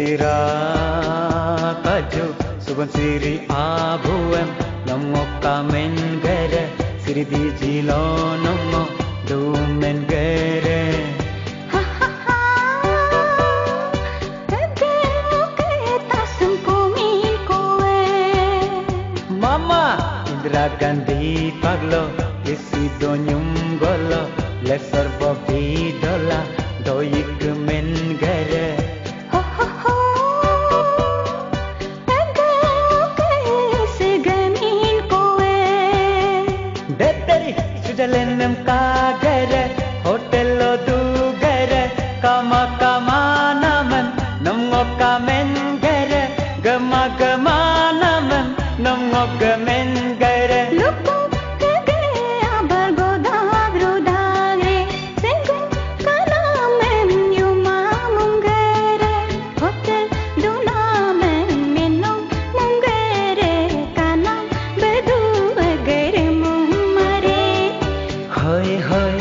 Nijira kaju suban siri abuem namo kamen gere siri dijilo namo dumen gere Mama Indra Gandhi paglo isi donyum golo lesor bobi dola doik men gere Sujalenam kagere hotel du gere kama kama naman namgo kamen gere gema gema naman namgo gemen gere lupu kege abar godag rodagre sengu kanamen yumamum gere hotel du namen minum mungere kanam bedu gere mumare Hoi hoi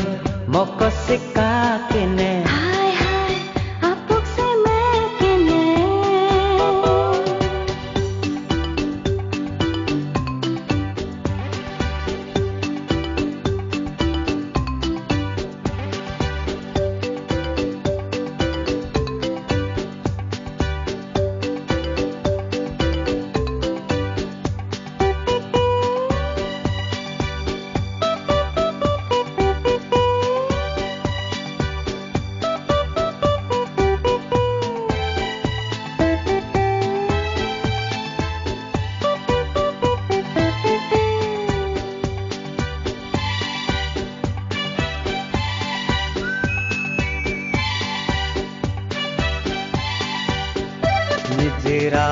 moko sika kene hai hai apuk se mekene Nijira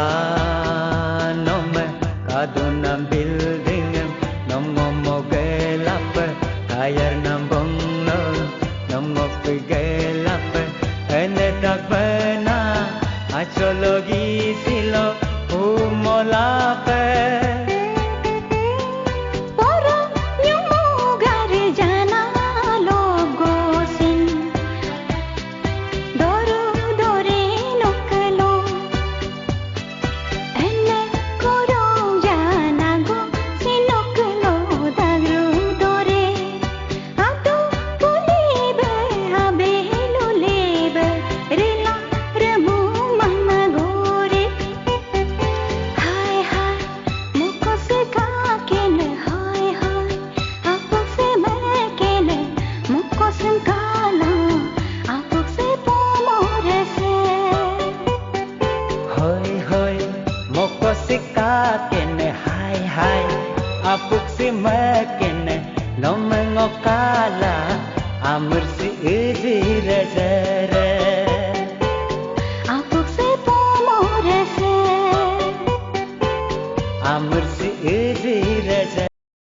nome kadunam building namo mogelap kayar nambong no namo pigelap ene tak bena achologi silo umolape Sika kene hai hai apuk si mekene no mengokala amur